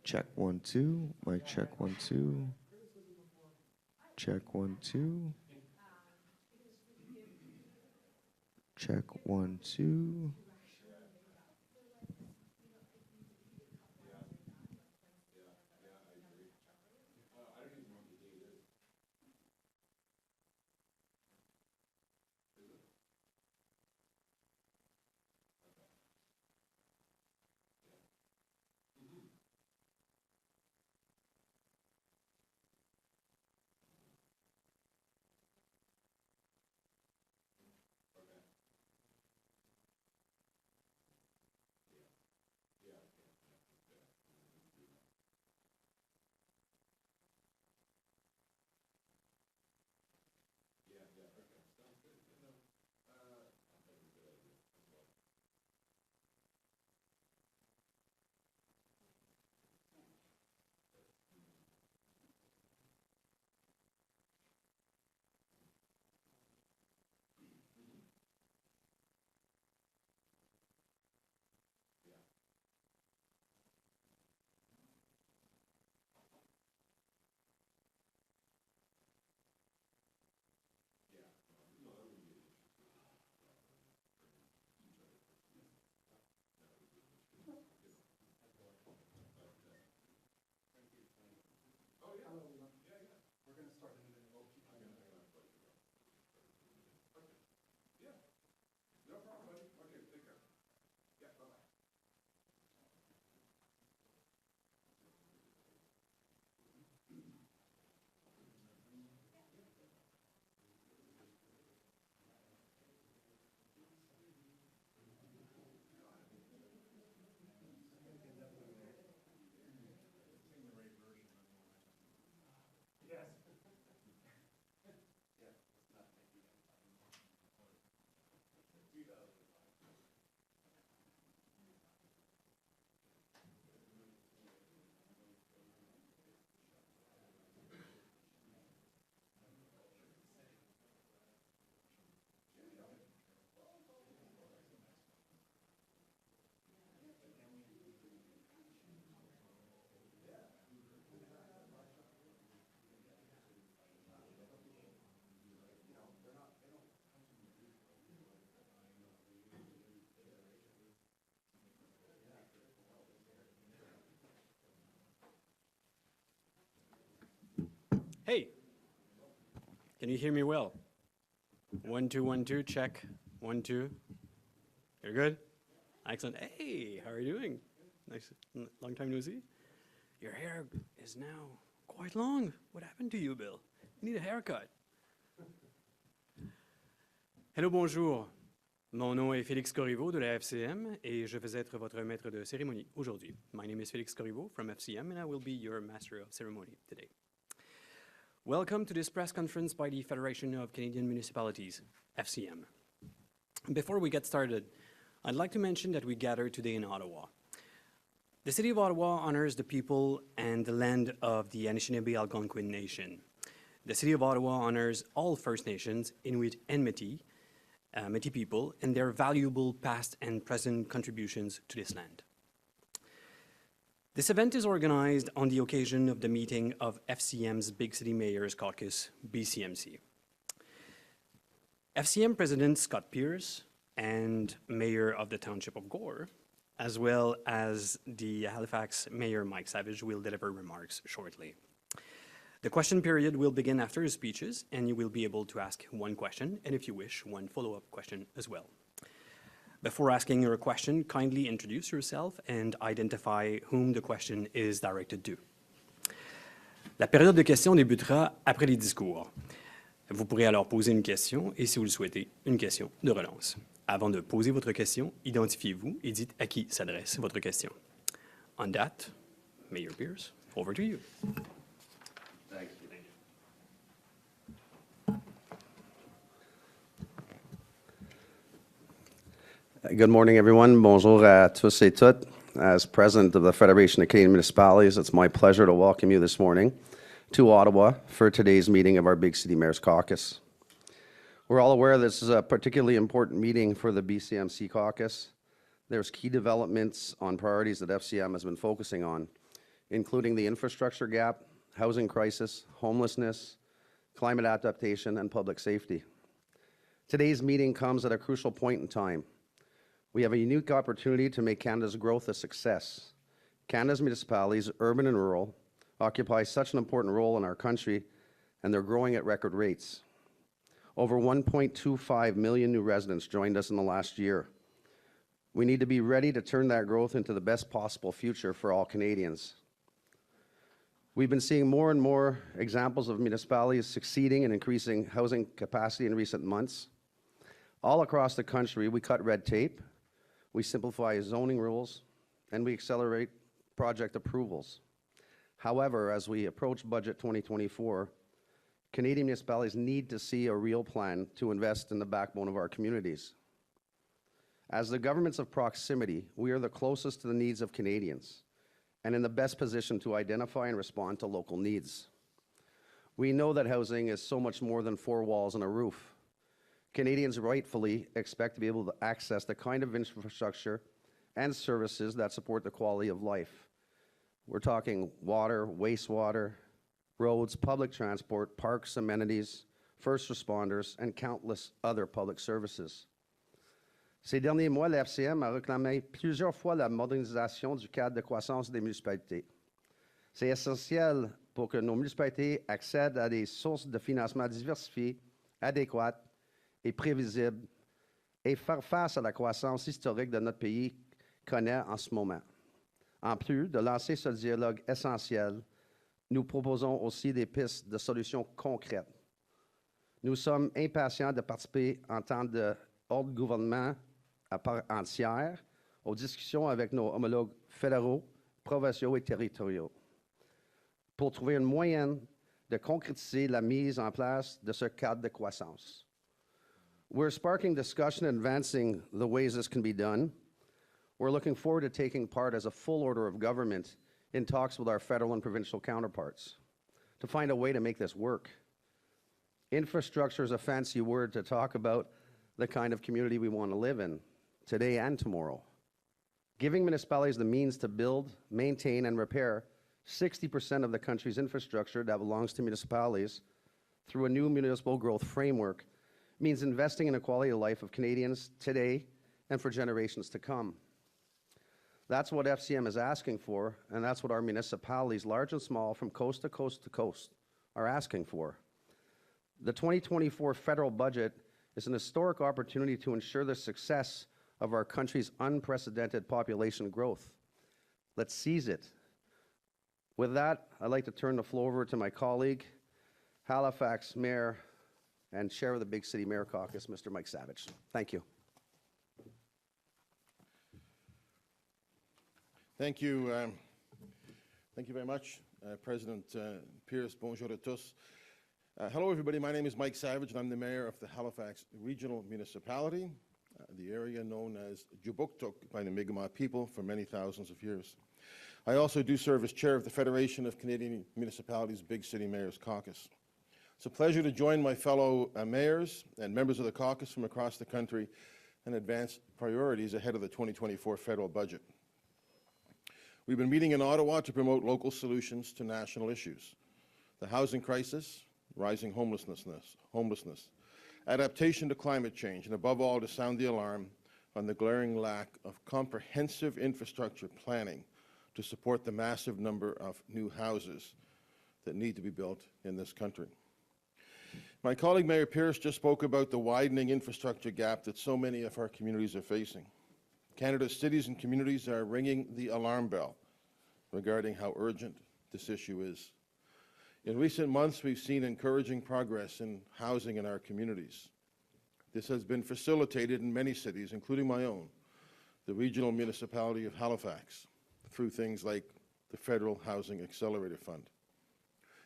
Check 1 2. Mic check 1 2. Check 1 2. Check 1 2. Hey, can you hear me well? 1 2 1 2, check. 1 2. You're good? Excellent. Hey, how are you doing? Nice, long time no see. Your hair is now quite long. What happened to you, Bill? You need a haircut. Hello, bonjour. Mon nom est Félix Corriveau de la FCM et je vais être votre maître de cérémonie aujourd'hui. My name is Félix Corriveau from FCM and I will be your master of ceremony today. Welcome to this press conference by the Federation of Canadian Municipalities, FCM. Before we get started, I'd like to mention that we gather today in Ottawa. The City of Ottawa honors the people and the land of the Anishinaabe Algonquin Nation. The City of Ottawa honors all First Nations, Inuit and Métis people, and their valuable past and present contributions to this land. This event is organized on the occasion of the meeting of FCM's Big City Mayors Caucus, BCMC. FCM President Scott Pearce and Mayor of the Township of Gore, as well as the Halifax Mayor Mike Savage, will deliver remarks shortly. The question period will begin after the speeches, and you will be able to ask one question, and if you wish, one follow-up question as well. Before asking your question, kindly introduce yourself and identify whom the question is directed to. La période de questions débutera après les discours. Vous pourrez alors poser une question et, si vous le souhaitez, une question de relance. Avant de poser votre question, identifiez-vous et dites à qui s'adresse votre question. On that, Mayor Pearce, over to you. Thanks. Good morning, everyone. Bonjour à tous et toutes. As President of the Federation of Canadian Municipalities, it's my pleasure to welcome you this morning to Ottawa for today's meeting of our Big City Mayors Caucus. We're all aware this is a particularly important meeting for the BCMC Caucus. There's key developments on priorities that FCM has been focusing on, including the infrastructure gap, housing crisis, homelessness, climate adaptation, and public safety. Today's meeting comes at a crucial point in time. We have a unique opportunity to make Canada's growth a success. Canada's municipalities, urban and rural, occupy such an important role in our country, and they're growing at record rates. Over 1.25 million new residents joined us in the last year. We need to be ready to turn that growth into the best possible future for all Canadians. We've been seeing more and more examples of municipalities succeeding in increasing housing capacity in recent months. All across the country, we cut red tape, we simplify zoning rules, and we accelerate project approvals. However, as we approach Budget 2024, Canadian municipalities need to see a real plan to invest in the backbone of our communities. As the governments of proximity, we are the closest to the needs of Canadians and in the best position to identify and respond to local needs. We know that housing is so much more than four walls and a roof. Canadians rightfully expect to be able to access the kind of infrastructure and services that support the quality of life. We're talking water, wastewater, roads, public transport, parks, amenities, first responders, and countless other public services. Ces derniers mois, la FCM a réclamé plusieurs fois la modernisation du cadre de croissance des municipalités. C'est essentiel pour que nos municipalités accèdent à des sources de financement diversifiées, adéquates et prévisibles et faire face à la croissance historique de notre pays connaît en ce moment. En plus de lancer ce dialogue essentiel, nous proposons aussi des pistes de solutions concrètes. Nous sommes impatients de participer en tant qu'ordre gouvernement à part entière aux discussions avec nos homologues fédéraux, provinciaux et territoriaux pour trouver une moyenne de concrétiser la mise en place de ce cadre de croissance. We're sparking discussion and advancing the ways this can be done. We're looking forward to taking part as a full order of government in talks with our federal and provincial counterparts to find a way to make this work. Infrastructure is a fancy word to talk about the kind of community we want to live in today and tomorrow. Giving municipalities the means to build, maintain, and repair 60% of the country's infrastructure that belongs to municipalities through a new municipal growth framework means investing in the quality of life of Canadians today and for generations to come. That's what FCM is asking for, and that's what our municipalities, large and small, from coast to coast to coast, are asking for. The 2024 federal budget is an historic opportunity to ensure the success of our country's unprecedented population growth. Let's seize it. With that, I'd like to turn the floor over to my colleague, Halifax Mayor and Chair of the Big City Mayor Caucus, Mr. Mike Savage. Thank you. Thank you. Thank you very much, President Pearce. Bonjour à tous. Hello, everybody. My name is Mike Savage, and I'm the mayor of the Halifax Regional Municipality, the area known as Jubuktuk by the Mi'kmaq people for many thousands of years. I also do serve as chair of the Federation of Canadian Municipalities Big City Mayors Caucus. It's a pleasure to join my fellow mayors and members of the caucus from across the country and advance priorities ahead of the 2024 federal budget. We've been meeting in Ottawa to promote local solutions to national issues: the housing crisis, rising homelessness, adaptation to climate change, and above all, to sound the alarm on the glaring lack of comprehensive infrastructure planning to support the massive number of new houses that need to be built in this country. My colleague Mayor Pearce just spoke about the widening infrastructure gap that so many of our communities are facing. Canada's cities and communities are ringing the alarm bell regarding how urgent this issue is. In recent months, we've seen encouraging progress in housing in our communities. This has been facilitated in many cities, including my own, the regional municipality of Halifax, through things like the Federal Housing Accelerator Fund.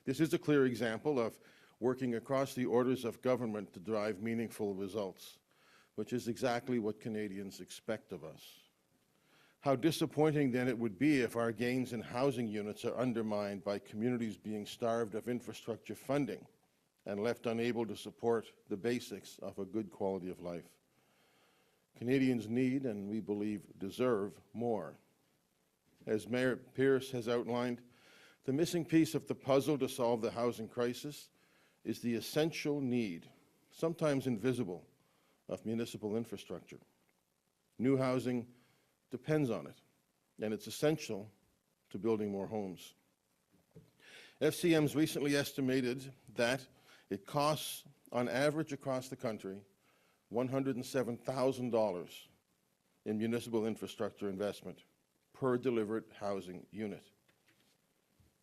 This is a clear example of working across the orders of government to drive meaningful results, which is exactly what Canadians expect of us. How disappointing then it would be if our gains in housing units are undermined by communities being starved of infrastructure funding and left unable to support the basics of a good quality of life. Canadians need, and we believe deserve, more. As Mayor Pearce has outlined, The missing piece of the puzzle to solve the housing crisis is the essential need, sometimes invisible, of municipal infrastructure. New housing depends on it, and it's essential to building more homes. FCM's recently estimated that it costs, on average across the country, $107,000 in municipal infrastructure investment per delivered housing unit.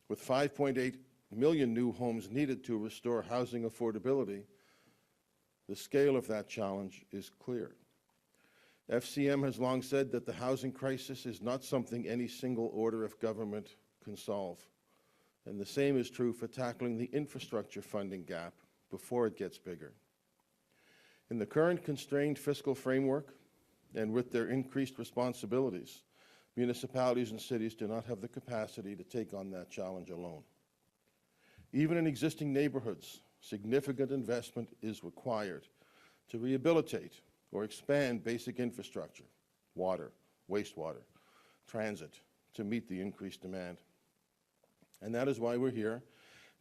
With 5.8 million new homes needed to restore housing affordability, the scale of that challenge is clear. FCM has long said that the housing crisis is not something any single order of government can solve. And the same is true for tackling the infrastructure funding gap before it gets bigger. In the current constrained fiscal framework, and with their increased responsibilities, municipalities and cities do not have the capacity to take on that challenge alone. Even in existing neighborhoods, significant investment is required to rehabilitate or expand basic infrastructure, water, wastewater, transit, to meet the increased demand. And that is why we're here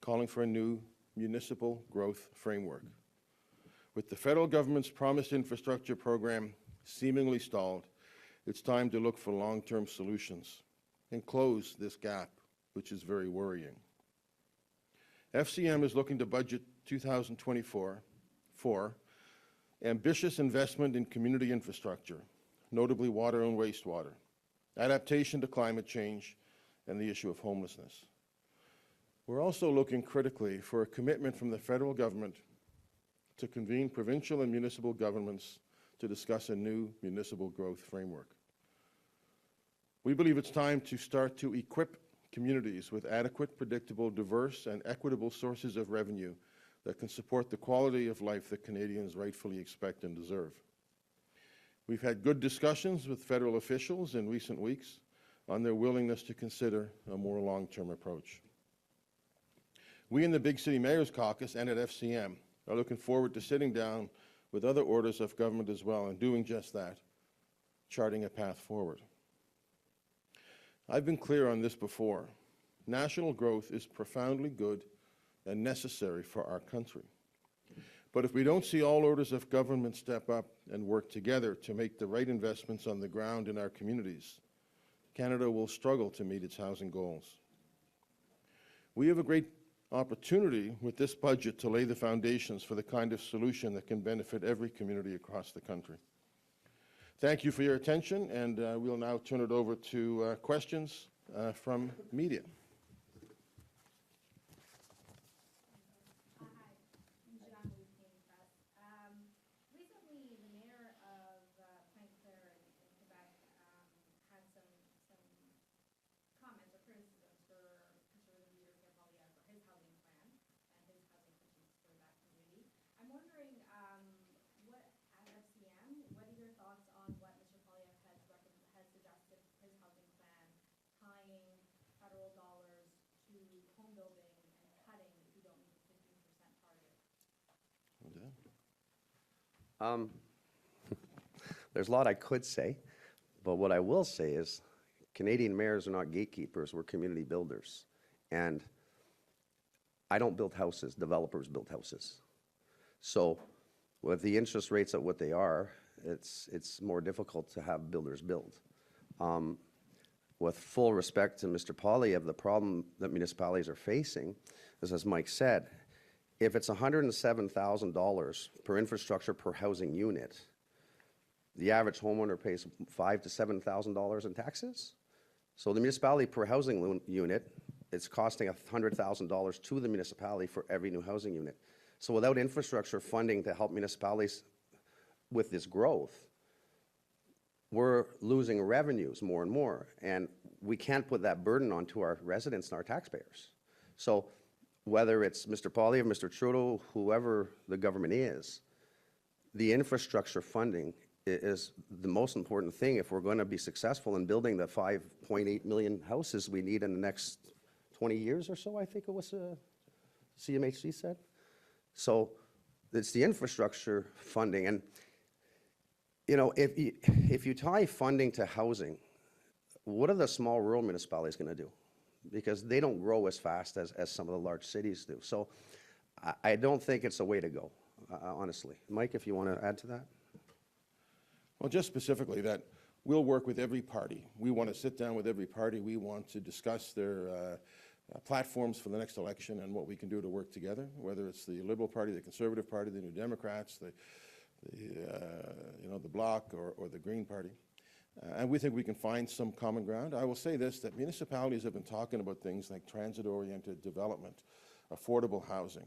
calling for a new municipal growth framework. With the federal government's promised infrastructure program seemingly stalled, it's time to look for long-term solutions and close this gap, which is very worrying. FCM is looking to budget 2024 for ambitious investment in community infrastructure, notably water and wastewater, adaptation to climate change, and the issue of homelessness. We're also looking critically for a commitment from the federal government to convene provincial and municipal governments to discuss a new municipal growth framework. We believe it's time to start to equip communities with adequate, predictable, diverse, and equitable sources of revenue that can support the quality of life that Canadians rightfully expect and deserve. We've had good discussions with federal officials in recent weeks on their willingness to consider a more long-term approach. We in the Big City Mayors Caucus and at FCM are looking forward to sitting down with other orders of government as well and doing just that, charting a path forward. I've been clear on this before. National growth is profoundly good and necessary for our country. But if we don't see all orders of government step up and work together to make the right investments on the ground in our communities, Canada will struggle to meet its housing goals. We have a great opportunity with this budget to lay the foundations for the kind of solution that can benefit every community across the country. Thank you for your attention, and we'll now turn it over to questions from media. There's a lot I could say, but what I will say is Canadian mayors are not gatekeepers, we're community builders. And I don't build houses, developers build houses. So with the interest rates at what they are, it's more difficult to have builders build. With full respect to Mr. Poilievre, the problem that municipalities are facing is, as Mike said, if it's $107,000 per infrastructure per housing unit, the average homeowner pays $5,000 to $7,000 in taxes. So the municipality per housing unit, it's costing $100,000 to the municipality for every new housing unit. So without infrastructure funding to help municipalities with this growth, we're losing revenues more and more, and we can't put that burden onto our residents and our taxpayers. So whether it's Mr. Poilievre, Mr. Trudeau, whoever the government is, the infrastructure funding is the most important thing if we're going to be successful in building the 5.8 million houses we need in the next 20 years or so, I think it was CMHC said. So it's the infrastructure funding. And, you know, if you tie funding to housing, what are the small rural municipalities going to do? because they don't grow as fast as some of the large cities do. So I don't think it's a way to go, honestly. Mike, if you want to add to that? Well, just specifically that we'll work with every party. We want to sit down with every party. We want to discuss their platforms for the next election and what we can do to work together, whether it's the Liberal Party, the Conservative Party, the New Democrats, the Bloc, or the Green Party. And we think we can find some common ground. I will say this, that municipalities have been talking about things like transit-oriented development, affordable housing,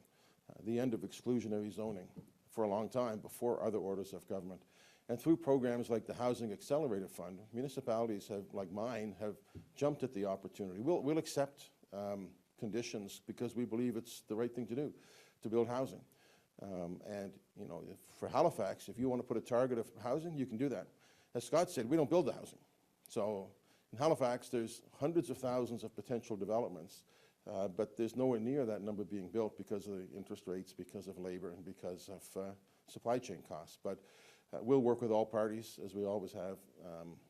the end of exclusionary zoning for a long time before other orders of government. And through programs like the Housing Accelerator Fund, municipalities have, like mine, have jumped at the opportunity. We'll accept conditions because we believe it's the right thing to do, to build housing. And, you know, for Halifax, if you want to put a target of housing, you can do that. As Scott said, we don't build the housing. So in Halifax, there's hundreds of thousands of potential developments, but there's nowhere near that number being built because of the interest rates, because of labor, and because of supply chain costs. But we'll work with all parties, as we always have,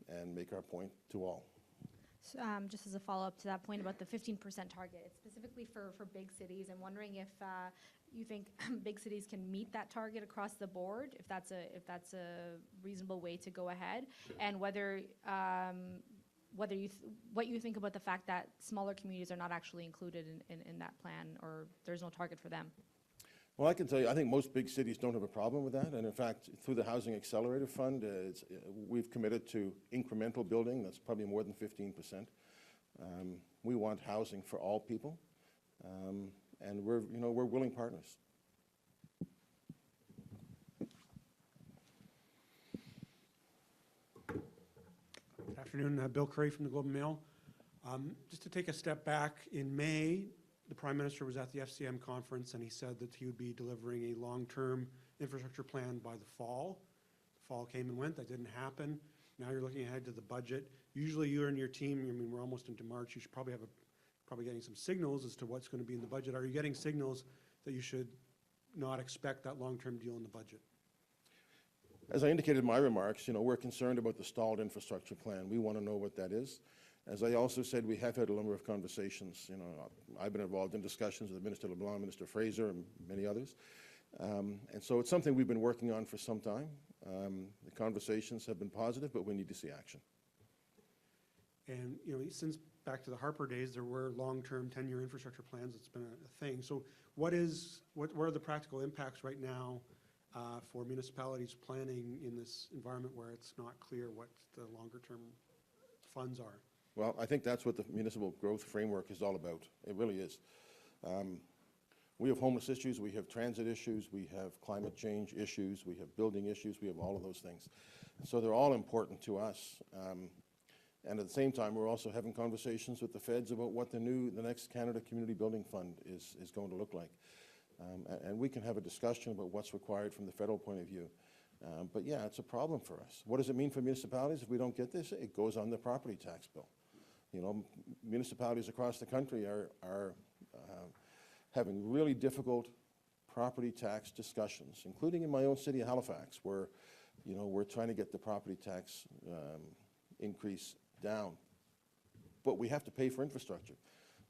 and make our point to all. So, just as a follow-up to that point about the 15% target, it's specifically for big cities. I'm wondering if you think big cities can meet that target across the board, if that's a reasonable way to go ahead, and whether what you think about the fact that smaller communities are not actually included in that plan, or there's no target for them. Well, I can tell you, I think most big cities don't have a problem with that. And in fact, through the Housing Accelerator Fund, we've committed to incremental building. That's probably more than 15%. We want housing for all people. And we're willing partners. Good afternoon, Bill Curry from the Globe and Mail. Just to take a step back, in May, the Prime Minister was at the FCM conference and he said that he would be delivering a long-term infrastructure plan by the fall. The fall came and went, that didn't happen. Now you're looking ahead to the budget. Usually you and your team, I mean, we're almost into March, you should probably have getting some signals as to what's going to be in the budget. Are you getting signals that you should not expect that long-term deal in the budget? As I indicated in my remarks, we're concerned about the stalled infrastructure plan. We want to know what that is. As I also said, we have had a number of conversations. I've been involved in discussions with Minister LeBlanc, Minister Fraser, and many others. And so it's something we've been working on for some time. The conversations have been positive, but we need to see action. And since back to the Harper days, there were long-term 10-year infrastructure plans. It's been a thing. So what are the practical impacts right now for municipalities planning in this environment where it's not clear what the longer-term funds are? Well, I think that's what the municipal growth framework is all about. It really is. We have homeless issues, we have transit issues, we have climate change issues, we have building issues, we have all of those things. So they're all important to us. And at the same time, we're also having conversations with the feds about what the next Canada Community Building Fund is going to look like. And we can have a discussion about what's required from the federal point of view. But yeah, it's a problem for us. What does it mean for municipalities if we don't get this? It goes on the property tax bill. Municipalities across the country are having really difficult property tax discussions, including in my own city of Halifax, where we're trying to get the property tax increase down. But we have to pay for infrastructure.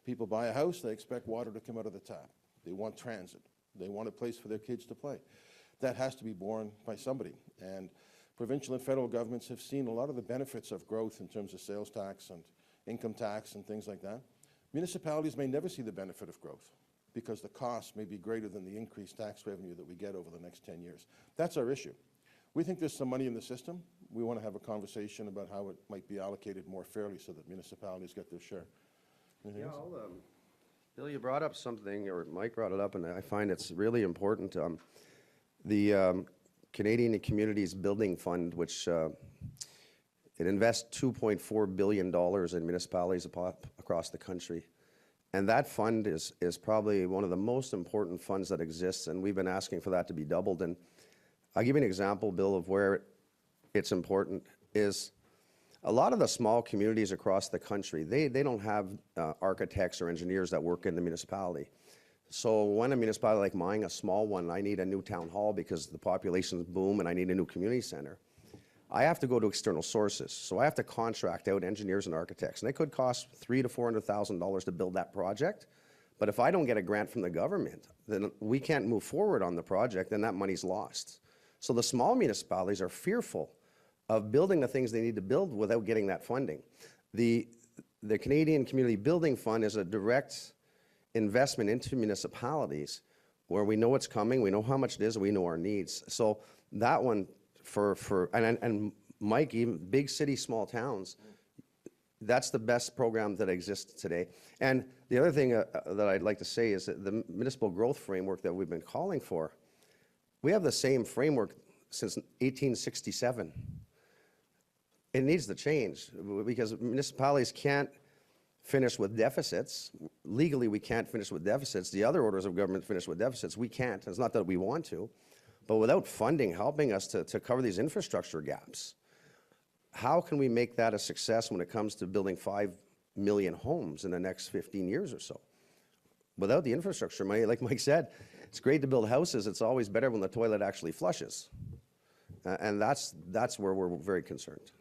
People buy a house, they expect water to come out of the tap. They want transit. They want a place for their kids to play. That has to be borne by somebody. And provincial and federal governments have seen a lot of the benefits of growth in terms of sales tax and income tax and things like that. Municipalities may never see the benefit of growth because the cost may be greater than the increased tax revenue that we get over the next 10 years. That's our issue. We think there's some money in the system. We want to have a conversation about how it might be allocated more fairly so that municipalities get their share. Anything else? Bill, you brought up something, or Mike brought it up, and I find it's really important. The Canadian Communities Building Fund, which it invests $2.4 billion in municipalities across the country. And that fund is probably one of the most important funds that exists, and we've been asking for that to be doubled. And I'll give you an example, Bill, of where it's important is a lot of the small communities across the country, they don't have architects or engineers that work in the municipality. So when a municipality like mine, a small one, I need a new town hall because the population's boom and I need a new community center. I have to go to external sources. So I have to contract out engineers and architects, and it could cost $300,000 to $400,000 to build that project. But if I don't get a grant from the government, then we can't move forward on the project, and that money's lost. So the small municipalities are fearful of building the things they need to build without getting that funding. The Canadian Community Building Fund is a direct investment into municipalities where we know what's coming, we know how much it is, and we know our needs. So that one and Mike, even big cities, small towns, that's the best program that exists today. And the other thing that I'd like to say is that the municipal growth framework that we've been calling for, we have the same framework since 1867. It needs to change because municipalities can't finish with deficits. Legally, we can't finish with deficits. The other orders of government finish with deficits. We can't. It's not that we want to. But without funding helping us to cover these infrastructure gaps, how can we make that a success when it comes to building 5 million homes in the next 15 years or so? Without the infrastructure money, like Mike said, it's great to build houses. It's always better when the toilet actually flushes. And that's where we're very concerned.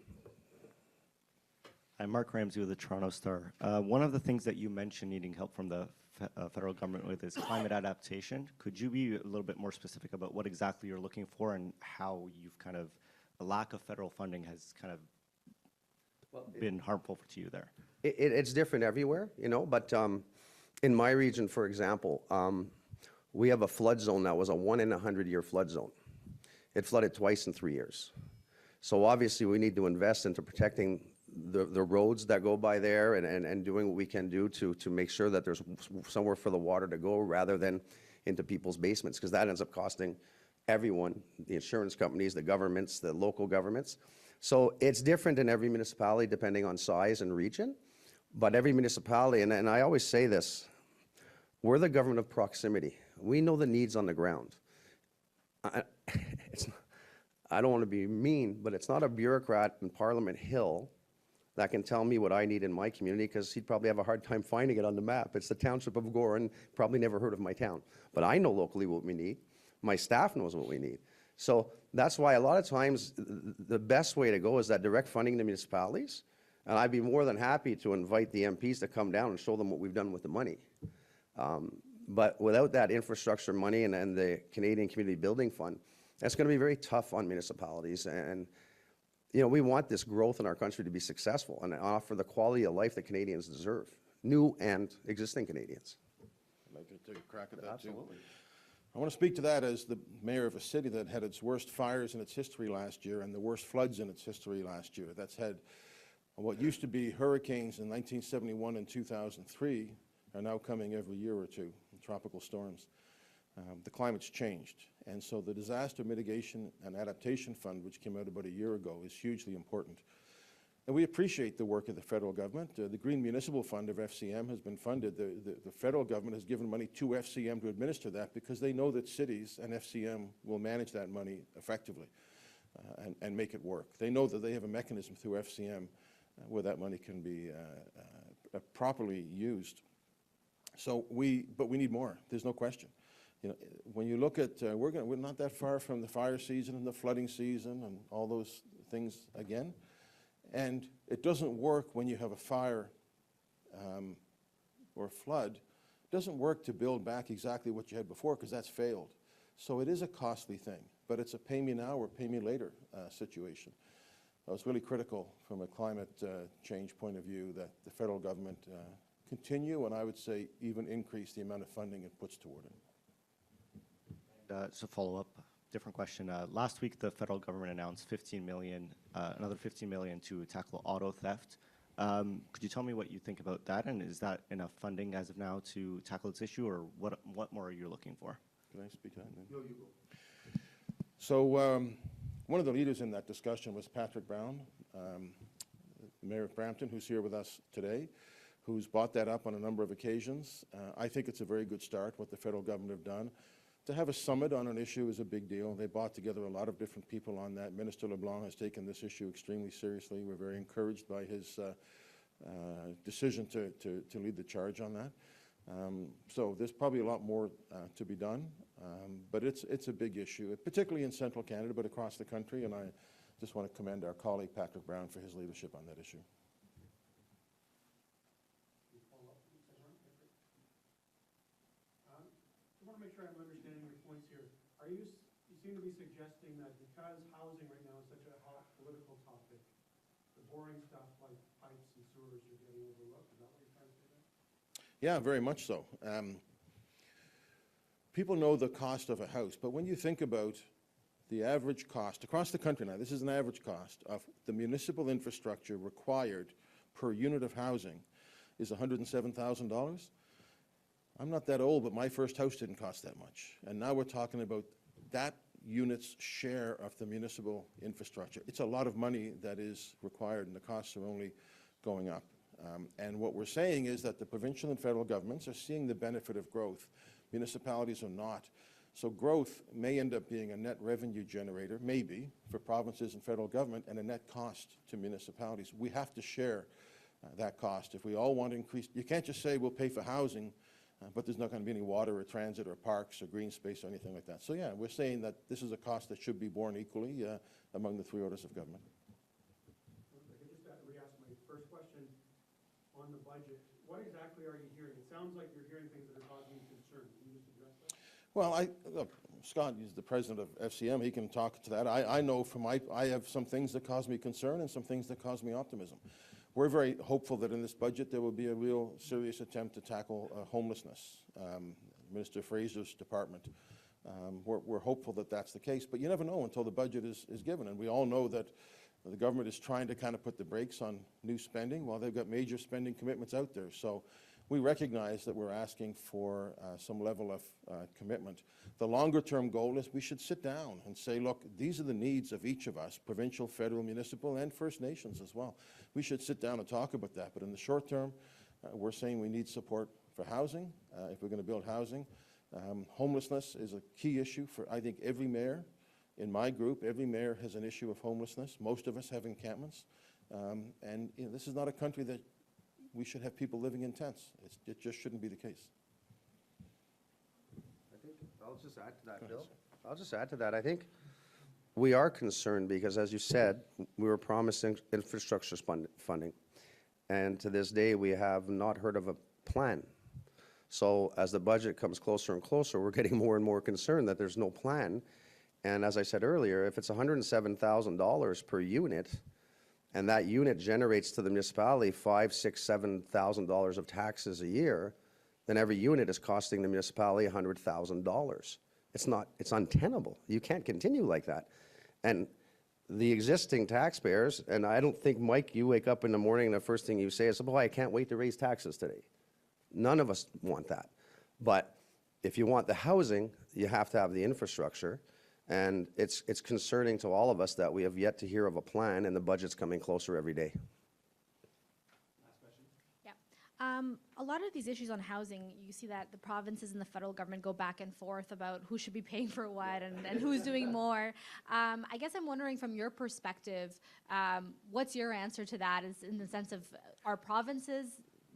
I'm Mark Ramsey with the Toronto Star. One of the things that you mentioned needing help from the federal government with is climate adaptation. Could you be a little bit more specific about what exactly you're looking for and how you've kind of, the lack of federal funding has kind of been harmful to you there? It's different everywhere, you know, but in my region, for example, we have a flood zone that was a 1 in 100-year flood zone. It flooded twice in 3 years. So obviously we need to invest into protecting the roads that go by there and doing what we can do to make sure that there's somewhere for the water to go rather than into people's basements, because that ends up costing everyone, the insurance companies, the governments, the local governments. So it's different in every municipality depending on size and region, but every municipality, and I always say this, we're the government of proximity. We know the needs on the ground. I don't want to be mean, but it's not a bureaucrat in Parliament Hill that can tell me what I need in my community, because he'd probably have a hard time finding it on the map. It's the Township of Gore, and probably never heard of my town. But I know locally what we need. My staff knows what we need. So that's why a lot of times the best way to go is that direct funding to municipalities. And I'd be more than happy to invite the MPs to come down and show them what we've done with the money. But without that infrastructure money and the Canadian Community Building Fund, that's going to be very tough on municipalities. And you know, we want this growth in our country to be successful and offer the quality of life that Canadians deserve, new and existing Canadians. I'd like to take a crack at that, too. I want to speak to that as the mayor of a city that had its worst fires in its history last year and the worst floods in its history last year. That's had what used to be hurricanes in 1971 and 2003 are now coming every year or two, tropical storms. The climate's changed, and so the Disaster Mitigation and Adaptation Fund, which came out about a year ago, is hugely important. And we appreciate the work of the federal government. The Green Municipal Fund of FCM has been funded. The federal government has given money to FCM to administer that because they know that cities and FCM will manage that money effectively and make it work. They know that they have a mechanism through FCM where that money can be properly used. So but we need more. There's no question. You know, when you look at, we're not that far from the fire season and the flooding season and all those things again. And it doesn't work when you have a fire or a flood. It doesn't work to build back exactly what you had before because that's failed. So it is a costly thing, but it's a pay me now or pay me later situation. It's really critical from a climate change point of view that the federal government continue and I would say even increase the amount of funding it puts toward it. Just a follow-up, different question. Last week, the federal government announced $15 million, another $15 million to tackle auto theft. Could you tell me what you think about that, and is that enough funding as of now to tackle this issue, or what more are you looking for? Can I speak to that? No, you go. So one of the leaders in that discussion was Patrick Brown, Mayor of Brampton, who's here with us today, who's brought that up on a number of occasions. I think it's a very good start, what the federal government have done. To have a summit on an issue is a big deal. They brought together a lot of different people on that. Minister LeBlanc has taken this issue extremely seriously. We're very encouraged by his decision to lead the charge on that. So there's probably a lot more to be done, but it's a big issue, particularly in central Canada, but across the country. And I just want to commend our colleague Patrick Brown for his leadership on that issue. I want to make sure I'm understanding your points here. You seem to be suggesting that because housing right now is such a hot political topic, the boring stuff like pipes and sewers are getting overlooked. Is that what you're trying to say there? Yeah, very much so. People know the cost of a house, but when you think about the average cost across the country now, this is an average cost of the municipal infrastructure required per unit of housing is $107,000. I'm not that old, but my first house didn't cost that much. And now we're talking about that unit's share of the municipal infrastructure. It's a lot of money that is required, and the costs are only going up. And what we're saying is that the provincial and federal governments are seeing the benefit of growth. Municipalities are not. So growth may end up being a net revenue generator, maybe, for provinces and federal government, and a net cost to municipalities. We have to share that cost. If we all want to increase, you can't just say we'll pay for housing, but there's not going to be any water or transit or parks or green space or anything like that. So yeah, we're saying that this is a cost that should be borne equally among the three orders of government. I could just re-ask my first question on the budget. What exactly are you hearing? It sounds like you're hearing things that are causing you concern. Can you just address that? Well, look, Scott is the president of FCM. He can talk to that. I know I have some things that cause me concern and some things that cause me optimism. We're very hopeful that in this budget there will be a real serious attempt to tackle homelessness. Minister Fraser's department, we're hopeful that that's the case, but you never know until the budget is given. And we all know that the government is trying to kind of put the brakes on new spending while they've got major spending commitments out there. So we recognize that we're asking for some level of commitment. The longer term goal is we should sit down and say, look, these are the needs of each of us, provincial, federal, municipal, and First Nations as well. We should sit down and talk about that. But in the short term, we're saying we need support for housing, if we're going to build housing. Homelessness is a key issue for, I think, every mayor. In my group, every mayor has an issue of homelessness. Most of us have encampments. And you know, this is not a country that we should have people living in tents. It just shouldn't be the case. I'll just add to that, Bill. I'll just add to that. I think we are concerned because, as you said, we were promising infrastructure funding. And to this day, we have not heard of a plan. So as the budget comes closer and closer, we're getting more and more concerned that there's no plan. And as I said earlier, if it's $107,000 per unit, and that unit generates to the municipality $5,000, $6,000, $7,000 of taxes a year, then every unit is costing the municipality $100,000. It's untenable. You can't continue like that. And the existing taxpayers, and I don't think, Mike, you wake up in the morning and the first thing you say is, boy, I can't wait to raise taxes today. None of us want that. But if you want the housing, you have to have the infrastructure. And it's concerning to all of us that we have yet to hear of a plan, and the budget's coming closer every day. Yeah. A lot of these issues on housing, you see that the provinces and the federal government go back and forth about who should be paying for what and who's doing more. I guess I'm wondering from your perspective, what's your answer to that, is in the sense of, are provinces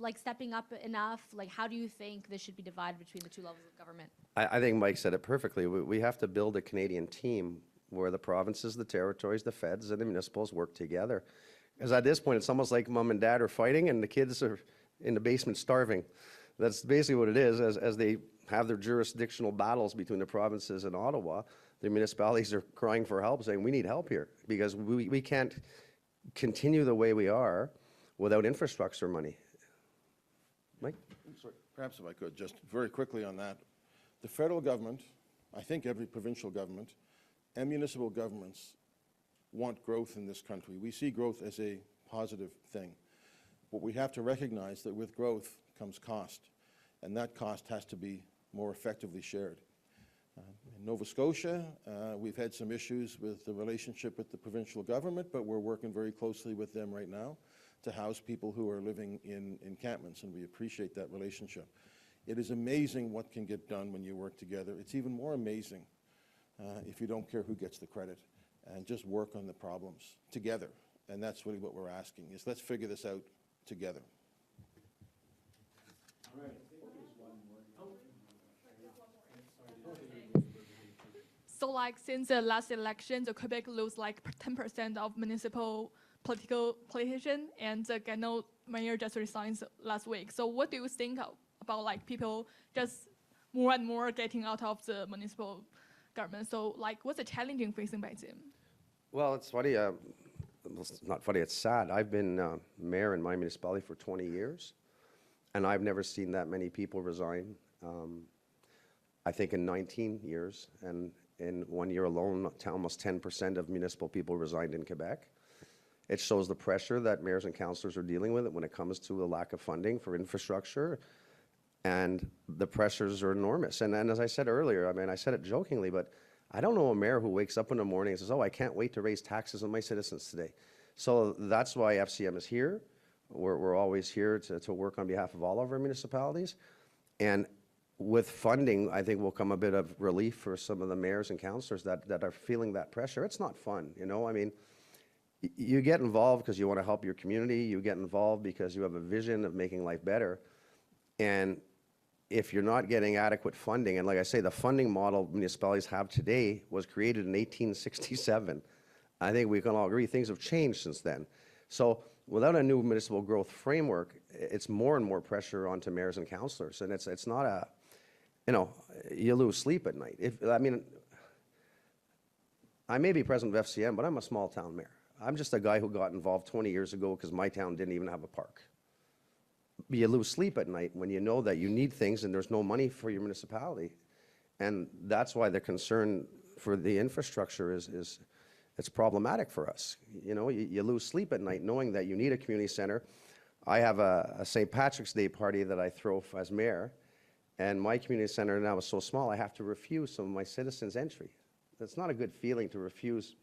like stepping up enough? Like, how do you think this should be divided between the two levels of government? I think Mike said it perfectly. We have to build a Canadian team where the provinces, the territories, the feds, and the municipals work together. Because at this point, it's almost like mom and dad are fighting and the kids are in the basement starving. That's basically what it is. As they have their jurisdictional battles between the provinces and Ottawa, the municipalities are crying for help, saying we need help here because we can't continue the way we are without infrastructure money. Mike? Sorry, perhaps if I could, just very quickly on that. The federal government, I think every provincial government, and municipal governments want growth in this country. We see growth as a positive thing. But we have to recognize that with growth comes cost, and that cost has to be more effectively shared. In Nova Scotia, we've had some issues with the relationship with the provincial government, but we're working very closely with them right now to house people who are living in encampments, and we appreciate that relationship. It is amazing what can get done when you work together. It's even more amazing if you don't care who gets the credit and just work on the problems together. And that's really what we're asking, is let's figure this out together. So like since the last election, the Quebec lose like 10% of municipal politician, and the Gano mayor just resigned last week. So what do you think about like people just more and more getting out of the municipal government? So like what's the challenging facing by them? Well, it's funny. Well, it's not funny. It's sad. I've been mayor in my municipality for 20 years, and I've never seen that many people resign. I think in 19 years, and in 1 year alone, almost 10% of municipal people resigned in Quebec. It shows the pressure that mayors and councillors are dealing with when it comes to the lack of funding for infrastructure, and the pressures are enormous. And as I said earlier, I mean, I said it jokingly, but I don't know a mayor who wakes up in the morning and says, oh, I can't wait to raise taxes on my citizens today. So that's why FCM is here. We're always here to work on behalf of all of our municipalities. And with funding, I think will come a bit of relief for some of the mayors and councillors that are feeling that pressure. It's not fun, you know? I mean, you get involved because you want to help your community. You get involved because you have a vision of making life better. And if you're not getting adequate funding, and like I say, the funding model municipalities have today was created in 1867. I think we can all agree things have changed since then. So without a new municipal growth framework, it's more and more pressure onto mayors and councillors. And it's not a, you know, you lose sleep at night. I mean, I may be president of FCM, but I'm a small town mayor. I'm just a guy who got involved 20 years ago because my town didn't even have a park. You lose sleep at night when you know that you need things and there's no money for your municipality. And that's why the concern for the infrastructure is it's problematic for us. You know, you lose sleep at night knowing that you need a community center. I have a St. Patrick's Day party that I throw as mayor, and my community center now is so small I have to refuse some of my citizens' entry. That's not a good feeling to refuse,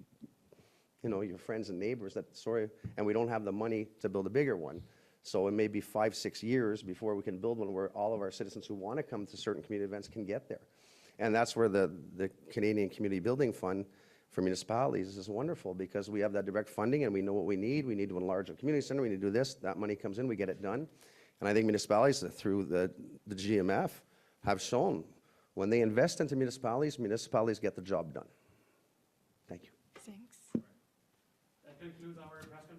you know, your friends and neighbors that, sorry, and we don't have the money to build a bigger one. So it may be 5-6 years before we can build one where all of our citizens who want to come to certain community events can get there. And that's where the Canadian Community Building Fund for municipalities is wonderful, because we have that direct funding and we know what we need. We need to enlarge a community center. We need to do this. That money comes in. We get it done. And I think municipalities through the GMF have shown when they invest into municipalities, municipalities get the job done. Thank you. Thanks. That concludes our press conference.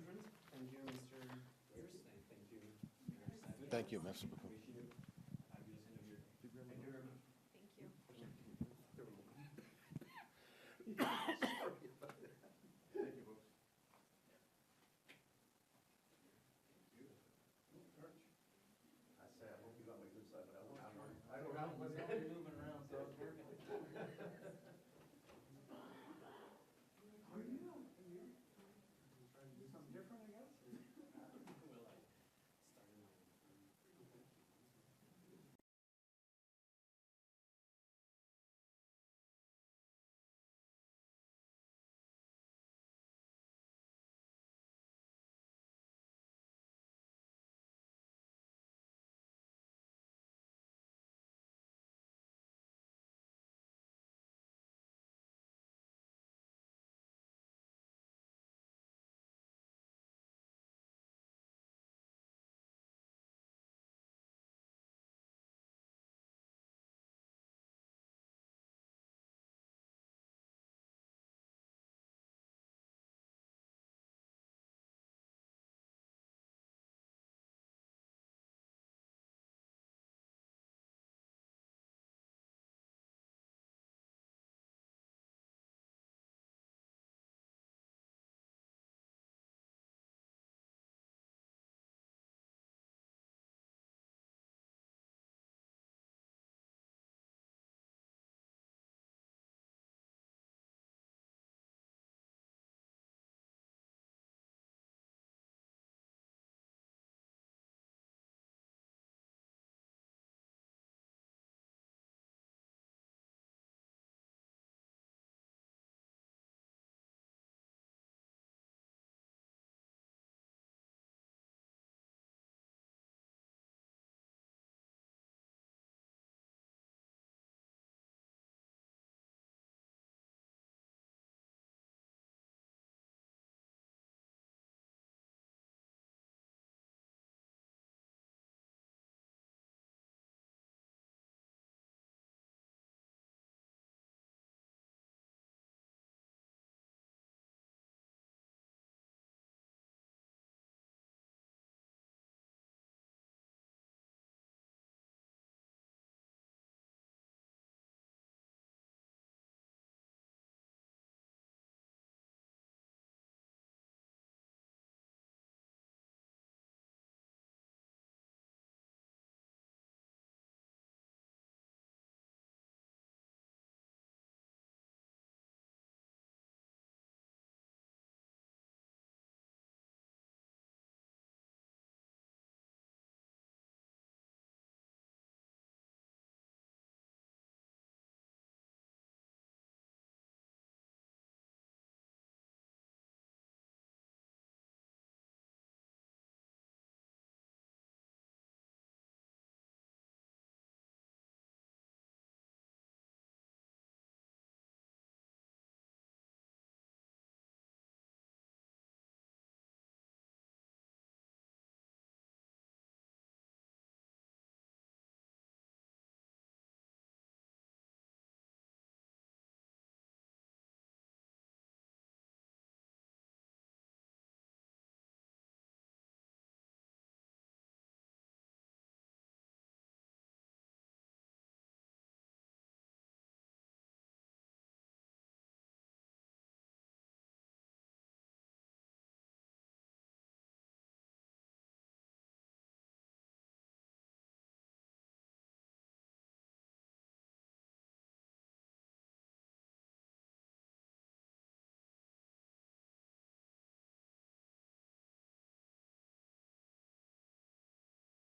Thank you, Mr. Pearce. Thank you, Mr. Bacon.